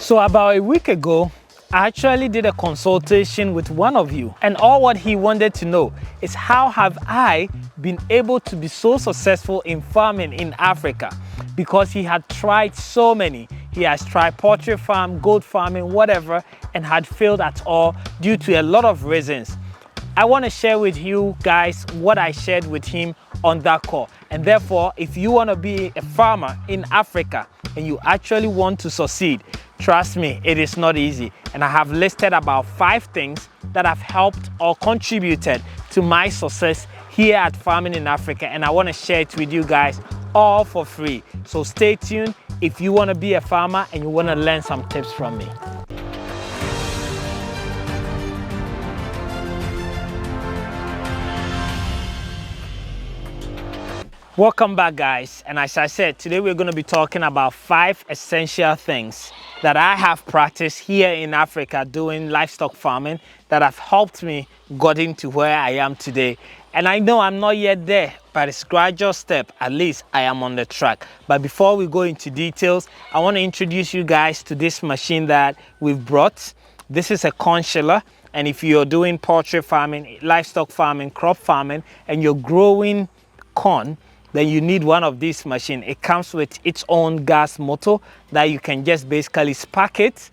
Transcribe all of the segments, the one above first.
So about a week ago, I actually did a consultation with one of you, and all what he wanted to know is how have I been able to be so successful in farming in Africa, because he had tried so many. He has tried poultry farm, goat farming, whatever, and had failed at all due to a lot of reasons. I want to share with you guys what I shared with him on that call. And therefore, if you want to be a farmer in Africa and you actually want to succeed, trust me, it is not easy. And I have listed about 5 things that have helped or contributed to my success here at Farming in Africa. And I want to share it with you guys all for free. So stay tuned if you want to be a farmer and you want to learn some tips from me. Welcome back, guys, and as I said, today we're going to be talking about 5 essential things that I have practiced here in Africa doing livestock farming that have helped me get into where I am today. And I know I'm not yet there, but it's a gradual step. At least I am on the track. But before we go into details, I want to introduce you guys to this machine that we've brought. This is a corn chiller, and if you're doing poultry farming, livestock farming, crop farming, and you're growing corn, then you need one of these machines. It comes with its own gas motor that you can just basically spark it,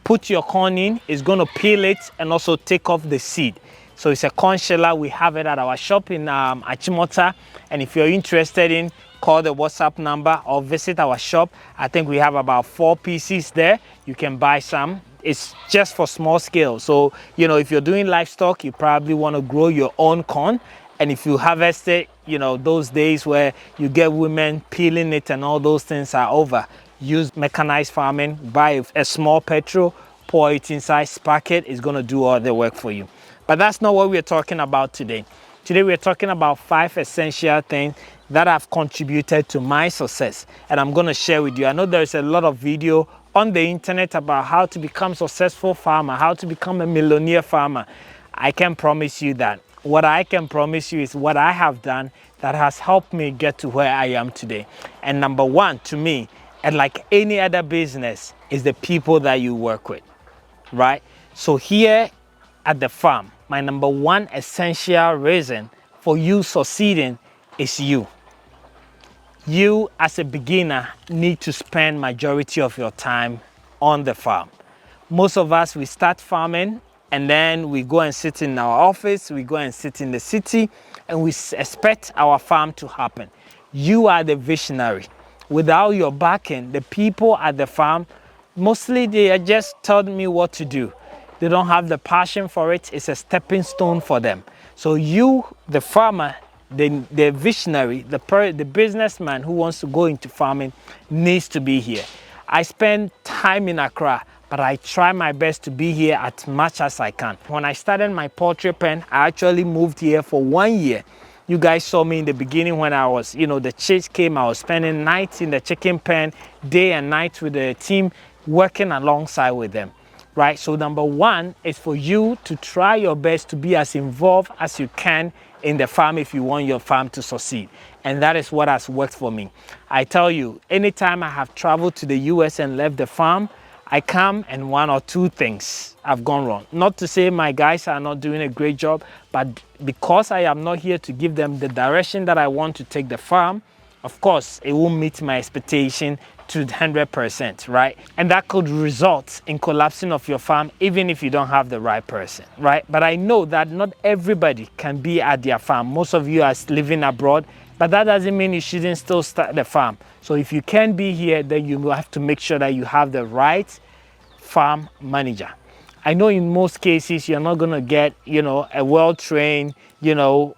put your corn in, it's going to peel it and also take off the seed. So it's a corn chiller. We have it at our shop in Achimota, and if you're interested in, call the WhatsApp number or visit our shop. I think we have about 4 pieces there. You can buy some. It's just for small scale. So, you know, if you're doing livestock, you probably want to grow your own corn. And if you harvest it, you know, those days where you get women peeling it and all those things are over, use mechanized farming, buy a small petrol, pour it inside, spark it, it's going to do all the work for you. But that's not what we're talking about today. Today we're talking about 5 essential things that have contributed to my success, and I'm going to share with you. I know there's a lot of video on the internet about how to become a successful farmer, how to become a millionaire farmer. I can promise you that. What I can promise you is what I have done that has helped me get to where I am today. And number 1 to me, and like any other business, is the people that you work with, right? So here at the farm, my number 1 essential reason for you succeeding is you. You as a beginner need to spend majority of your time on the farm. Most of us, we start farming and then we go and sit in our office, we go and sit in the city, and we expect our farm to happen. You are the visionary. Without your backing, the people at the farm, mostly they are just telling me what to do. They don't have the passion for it. It's a stepping stone for them. So you, the farmer, the visionary, the businessman who wants to go into farming needs to be here. I spend time in Accra, but I try my best to be here as much as I can. When I started my poultry pen, I actually moved here for 1 year. You guys saw me in the beginning when I was, you know, the chicks came, I was spending nights in the chicken pen, day and night with the team, working alongside with them, right? So number 1 is for you to try your best to be as involved as you can in the farm if you want your farm to succeed. And that is what has worked for me. I tell you, anytime I have traveled to the US and left the farm, I come and 1 or 2 things have gone wrong. Not to say my guys are not doing a great job, but because I am not here to give them the direction that I want to take the farm, of course, it won't meet my expectation to 100%, right? And that could result in collapsing of your farm even if you don't have the right person, right? But I know that not everybody can be at their farm. Most of you are living abroad, but that doesn't mean you shouldn't still start the farm. So if you can be here, then you have to make sure that you have the right farm manager. I know in most cases you're not going to get, you know, a well-trained, you know,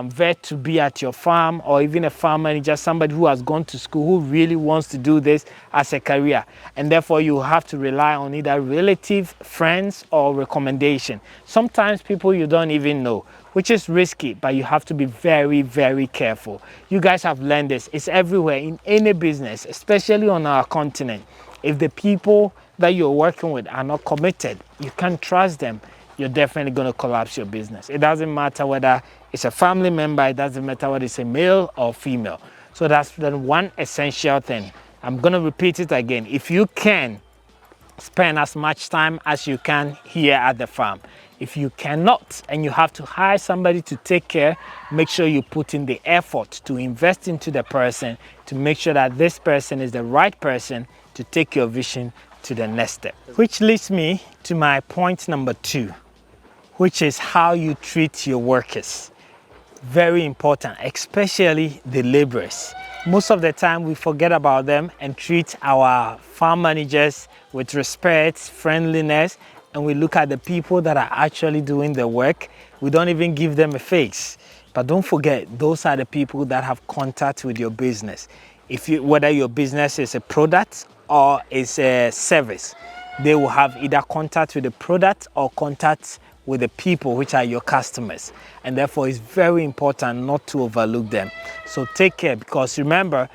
vet to be at your farm, or even a farm manager, somebody who has gone to school, who really wants to do this as a career. And therefore you have to rely on either relative, friends, or recommendation. Sometimes people you don't even know, which is risky, but you have to be very, very careful. You guys have learned this. It's everywhere in any business, especially on our continent. If the people that you're working with are not committed, you can't trust them, you're definitely going to collapse your business. It doesn't matter whether it's a family member, it doesn't matter whether it's a male or female. So that's the 1 essential thing. I'm going to repeat it again. If you can, spend as much time as you can here at the farm. If you cannot and you have to hire somebody to take care, make sure you put in the effort to invest into the person to make sure that this person is the right person to take your vision to the next step. Which leads me to my point number 2, which is how you treat your workers. Very important, especially the laborers. Most of the time we forget about them and treat our farm managers with respect, friendliness, and we look at the people that are actually doing the work. We don't even give them a face. But don't forget, those are the people that have contact with your business. Whether your business is a product or is a service, they will have either contact with the product or contact with the people, which are your customers, and therefore it's very important not to overlook them. So take care, because remember,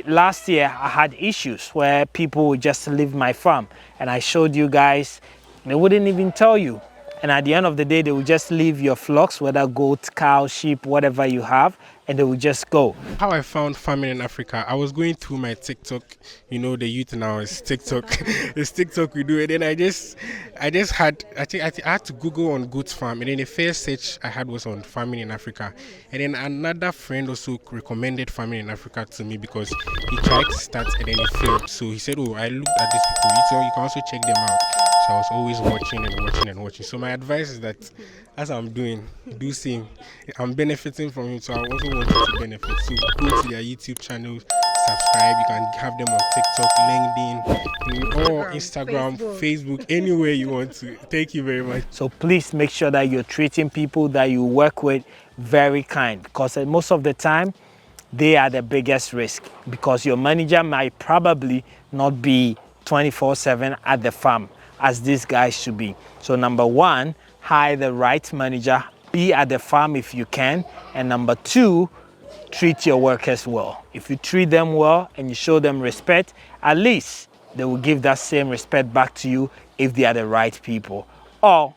last year I had issues where people would just leave my farm, and I showed you guys, they wouldn't even tell you, and at the end of the day they would just leave your flocks, whether goat, cow, sheep, whatever you have, and they would just go. How I found farming in Africa, I was going through my TikTok. You know, the youth now is TikTok. It's TikTok we do it. And I had to Google on goat farm, and then the first search I had was on farming in Africa. And then another friend also recommended farming in Africa to me because he tried to start and then it failed. So he said, "Oh, I looked at these people. You can also check them out." So I was always watching and watching and watching. So my advice is that, as I'm doing, do same. I'm benefiting from it, so I also want you to benefit. So go to their YouTube channels, subscribe. You can have them on TikTok, LinkedIn, or Instagram, Facebook, anywhere you want to. Thank you very much. So please make sure that you're treating people that you work with very kind, because most of the time they are the biggest risk, because your manager might probably not be 24/7 at the farm as these guys should be. So number 1, hire the right manager, be at the farm if you can, and number 2, treat your workers well. If you treat them well and you show them respect, at least they will give that same respect back to you if they are the right people or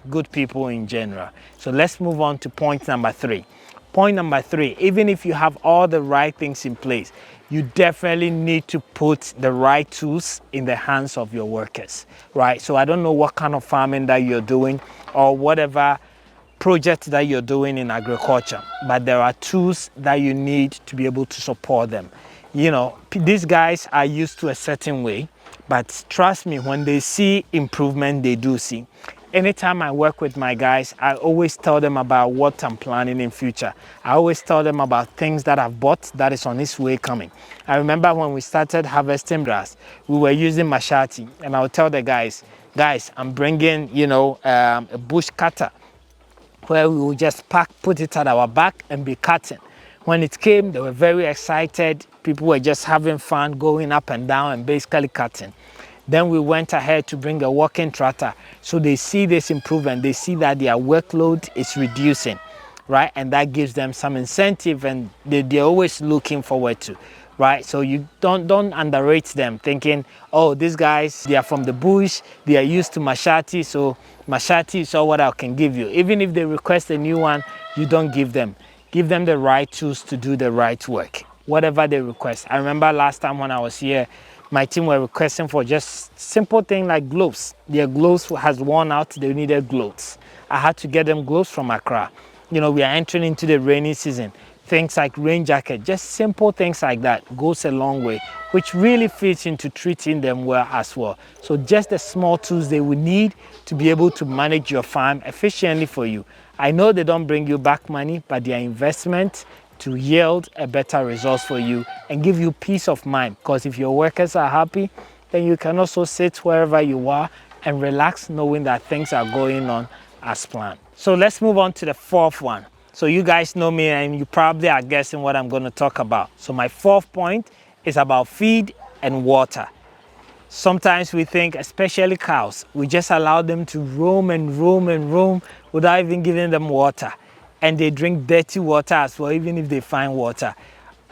good people in general. So let's move on to point number 3. Point number 3, even if you have all the right things in place, you definitely need to put the right tools in the hands of your workers, right? So I don't know what kind of farming that you're doing or whatever project that you're doing in agriculture, but there are tools that you need to be able to support them. You know, these guys are used to a certain way, but trust me, when they see improvement, they do see. Anytime I work with my guys, I always tell them about what I'm planning in future. I always tell them about things that I've bought that is on its way coming. I remember when we started harvesting grass, we were using machete, and I'll tell the guys, I'm bringing, a bush cutter where we will just put it at our back and be cutting. When it came, they were very excited. People were just having fun, going up and down and basically cutting. Then we went ahead to bring a walking tractor. So they see this improvement. They see that their workload is reducing, right? And that gives them some incentive, and they're always looking forward to, right? So you don't underrate them, thinking, oh, these guys, they are from the bush, they are used to machete, so machete is all what I can give you. Even if they request a new one, you don't give them. Give them the right tools to do the right work, whatever they request. I remember last time when I was here, my team were requesting for just simple thing like gloves. Their gloves has worn out, they needed gloves. I had to get them gloves from Accra. You know, we are entering into the rainy season. Things like rain jacket, just simple things like that goes a long way, which really fits into treating them well as well. So just the small tools they will need to be able to manage your farm efficiently for you. I know they don't bring you back money, but they are investment to yield a better result for you and give you peace of mind, because if your workers are happy, then you can also sit wherever you are and relax knowing that things are going on as planned. So let's move on to the 4th one. So you guys know me and you probably are guessing what I'm going to talk about. So my 4th point is about feed and water. Sometimes we think, especially cows, we just allow them to roam and roam and roam without even giving them water. And they drink dirty water as well, even if they find water.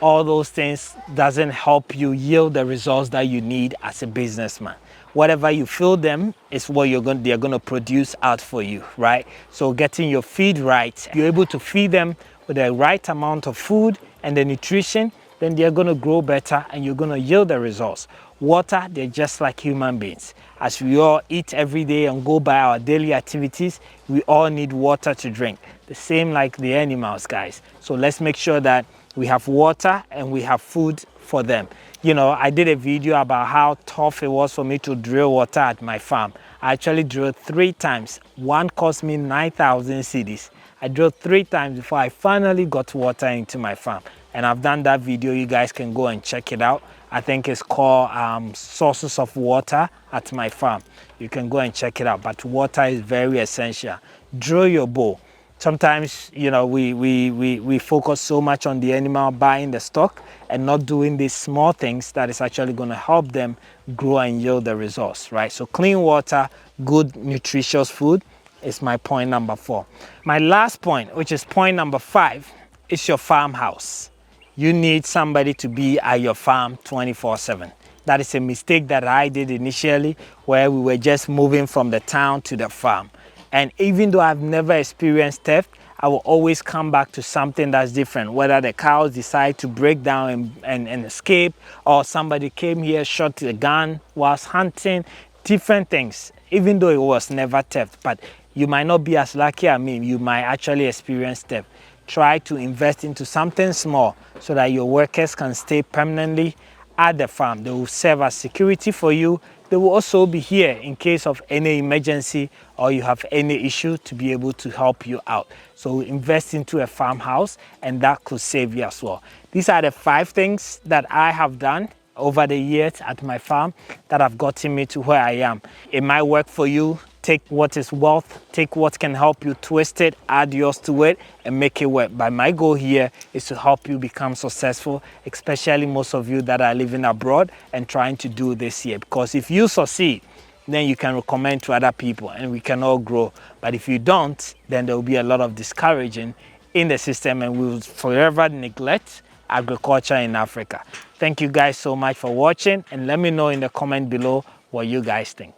All those things doesn't help you yield the results that you need as a businessman. Whatever you fill them is what they're going to produce out for you, right? So getting your feed right, you're able to feed them with the right amount of food and the nutrition, then they're going to grow better and you're going to yield the results. Water, they're just like human beings. As we all eat every day and go by our daily activities, we all need water to drink. The same like the animals, guys. So let's make sure that we have water and we have food for them. You know, I did a video about how tough it was for me to drill water at my farm. I actually drilled 3 times. One cost me 9,000 cedis. I drilled 3 times before I finally got water into my farm. And I've done that video. You guys can go and check it out. I think it's called Sources of Water at My Farm. You can go and check it out. But water is very essential. Drill your bowl. Sometimes, you know, we focus so much on the animal, buying the stock, and not doing these small things that is actually going to help them grow and yield the results, right? So clean water, good nutritious food is my point number 4. My last point, which is point number 5, is your farmhouse. You need somebody to be at your farm 24/7. That is a mistake that I did initially, where we were just moving from the town to the farm. And even though I've never experienced theft, I will always come back to something that's different, whether the cows decide to break down and escape, or somebody came here, shot a gun whilst hunting, different things, even though it was never theft. But you might not be as lucky as me, you might actually experience theft. Try to invest into something small so that your workers can stay permanently at the farm. They will serve as security for you. They will also be here in case of any emergency or you have any issue to be able to help you out. So invest into a farmhouse, and that could save you as well. These are the 5 things that I have done over the years at my farm that have gotten me to where I am. It might work for you. Take what is wealth, take what can help you, twist it, add yours to it, and make it work. But my goal here is to help you become successful, especially most of you that are living abroad and trying to do this here. Because if you succeed, then you can recommend to other people and we can all grow. But if you don't, then there will be a lot of discouraging in the system, and we will forever neglect agriculture in Africa. Thank you guys so much for watching, and let me know in the comment below what you guys think.